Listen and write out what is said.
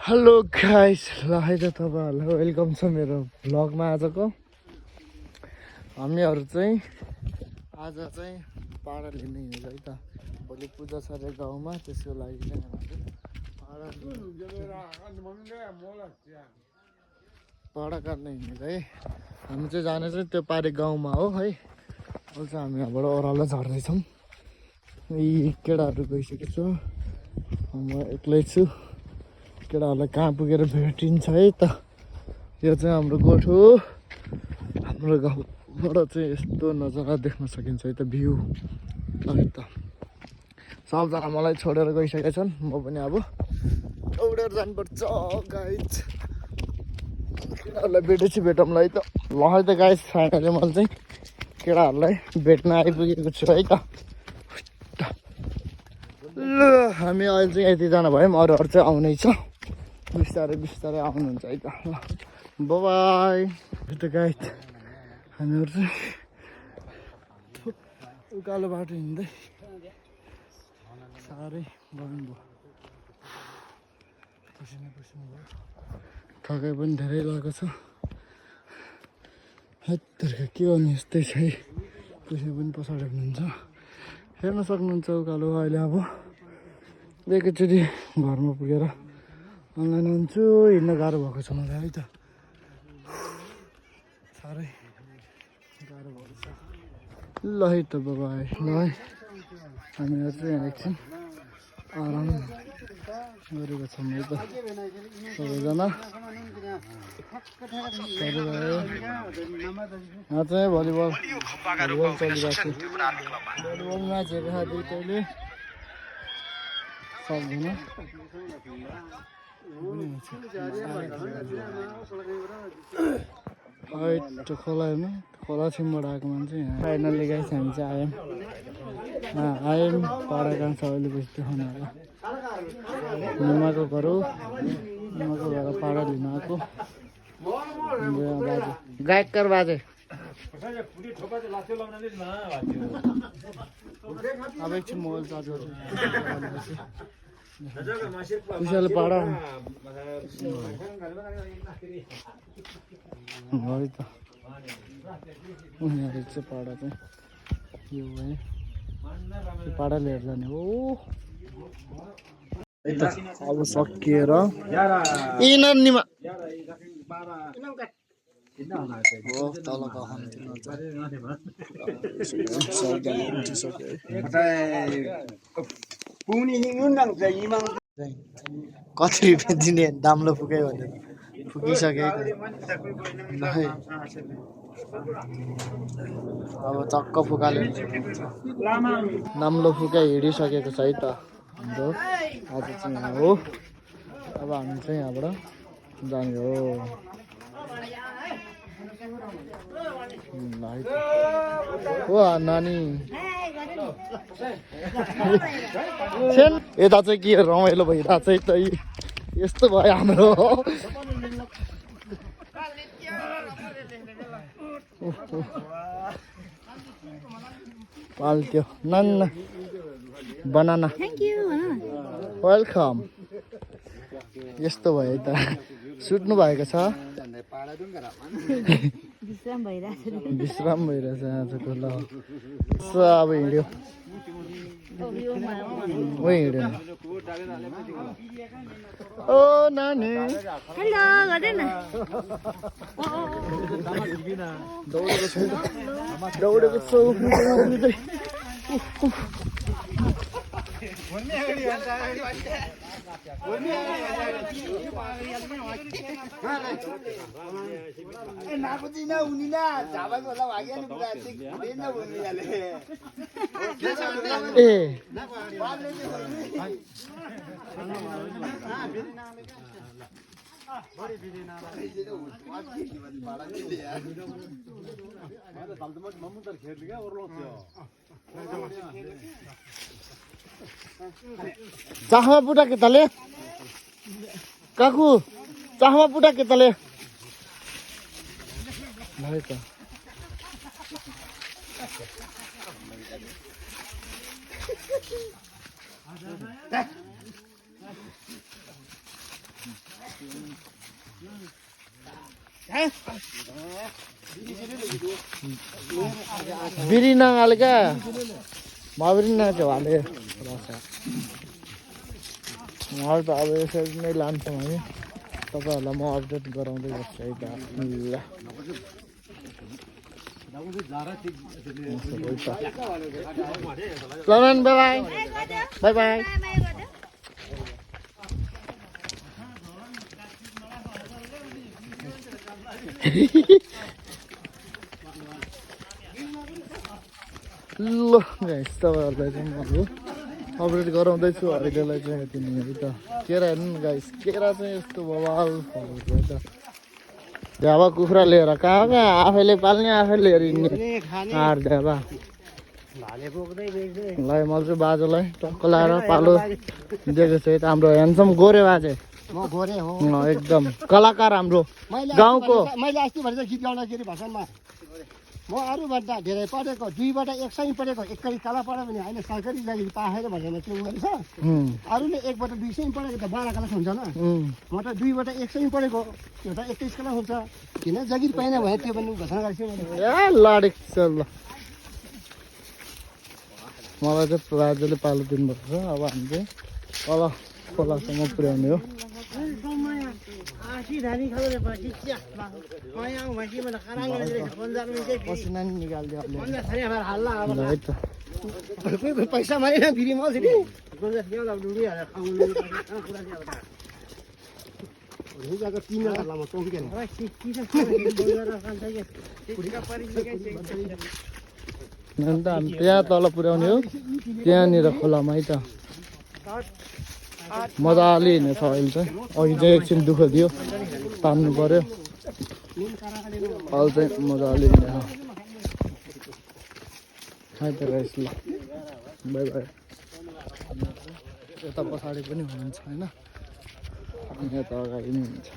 Hello guys, ल है त तपाईँहरूलाई वेलकम छ मेरो भ्लगमा। आजको हामीहरू चाहिँ आज चाहिँ पाडा लिन हिँड्छ है त। भोलि पूजा छ अरे गाउँमा, त्यसको लागि चाहिँ पाडा काट्न हिँडेको है। हामी चाहिँ जाने चाहिँ त्यो पारे गाउँमा हो है। अहिले चाहिँ हामी यहाँबाट ओह्रालो झर्दैछौँ। यी केटाहरू गइसकेको छ, म एक्लै छु। केटाहरूलाई कहाँ पुगेर भेटिन्छ है त। यो चाहिँ हाम्रो गोठो। हाम्रो गाउँबाट चाहिँ यस्तो नजारा देख्न सकिन्छ है त, भ्यू है त। सबजना मलाई छोडेर गइसकेका छन्, म पनि अब दौडेर जानुपर्छ गाइस। केटाहरूलाई भेटेपछि भेटौँला है त। ल है त गाइस, फाइनली मैले चाहिँ केटाहरूलाई भेट्न आइपुगेको छु है त। ल हामी अहिले चाहिँ यतिजना भयौँ, अरूहरू चाहिँ आउनै छ। बिस्तारै बिस्तारै आउनुहुन्छ है त। बाई त गाइस, हामीहरू चाहिँ उकालो बाटो हिँड्दै साह्रै गरम भयो, पसिना भयो, थकाइ पनि धेरै लागेको छ। हत्तरका के गर्नु, यस्तै छ है। कसै पनि पछाडि हुनुहुन्छ, हेर्न सक्नुहुन्छ उकालो। अहिले अब एकैचोटि घरमा पुगेर अनलाइन हुन्छु। हिँड्न गाह्रो भएको छ मलाई है त, साह्रै गाह्रो भएको छ। ल है त बाबाई। ल है, हामीहरू चाहिँ यहाँ एकछिन आराम गरेको छौँ है त। सबैजना यहाँ चाहिँ भलिबल चलिरहेको छ। भलिबल म्याच हेरेर दुइटैले सबजना त्यो खोला हेर्नु, खोला छिमबाट आएको मान्छे यहाँ। फाइनल्ली गाइस हामी चाहिँ आयौँ पाडा काम सबैले बेसी देखाउनु आएको। निमाको घर हो, निमाको घर पाडा लिन आएको बाजे, गायककार बाजे। अब एकछिन मोबाइल चार्ज गर्छु। विशाल पाडा है त। उनीहरू चाहिँ पाडा चाहिँ यो है, पाडा लिएर जाने हो है त। अब सकिएर यिनीमा हो तल कति रुपियाँ दिने दाम्लो फुक्यो भने फुकिसकेको। अब चक्क फुकाले नाम्लो फुका हिँडिसकेको छ है त हाम्रो। आज चाहिँ यहाँ हो, अब हामी चाहिँ यहाँबाट जाने हो। हो नानी यता चाहिँ के रमाइलो भइरहेको छ है त। यस्तो भयो हाम्रो। पाल्थ्यो नन्न बनाना, वेलकम। यस्तो भयो है त, सुत्नु भएको छ, विश्राम भइरहेछ आजको। ल अब हिँड्यो, ओ हिँड्यो ओ नानी। दौडेको छु उफ्रिँदै। चाहमा पुटा केताले काकु, चाहमा पुटा केताले भाइ त। बिरी नहाल क्या माबिरी न त्यो हाले उहाँहरू त अब यसरी नै लान्छौँ हामी तपाईँहरूलाई म अपडेट गराउँदै गर्छु है त ल बाई बाई बाई ल गाइस तपाईँहरूलाई चाहिँ म अब अपडेट गराउँदैछु अहिलेलाई चाहिँ यति नै है त केरा हेर्नु न गाइस केरा चाहिँ यस्तो बवाल फलेको है त ढ्याबा कुखुरा लिएर कहाँ आफैले पाल्ने आफैले लिएर हिँड्ने आर ढ्याबा ल मैले चाहिँ बाजेलाई टक्क लाएर पालो दिएको छु है त हाम्रो ह्यान्डसम गोरे बाजे एकदम कलाकार हाम्रो गाउँको मैले अस्ति भनेर गीत गाउँदाखेरि भाषणमा म अरूभन्दा धेरै पढेको 2बाट 1 सय पढेको एकैचोटि काला पढ्यो भने होइन सरकारी जागिर पाएन भनेर त्यो गरेछ अरूले 1बाट 2 सय पढेको त 12 क्लास हुन्छ न म त 2बाट 1 सय पढेको त्यो त 21 क्लास हुन्छ किन जागिर पाएन भने त्यो पनि घोषणा गरेछ ए लडेक चल मलाई चाहिँ बाजेले पालो दिनुपर्छ अब हामी चाहिँ तल खोलासम्म पुर्याउने हो पसिना नि निकालिदियो पैसा मारेन फेरि म अन्त हामी त्यहाँ तल पुर्याउने हो त्यहाँनिर खोलामा है त मजाले हिँडेछ अहिले चाहिँ अघि चाहिँ एकछिन दुःख दियो तान्नु पर्यो अहिले चाहिँ मजाले हिँडेछ है त गाइस ल बाई बाई यता पछाडि पनि हुनुहुन्छ होइन यता अगाडि पनि हुन्छ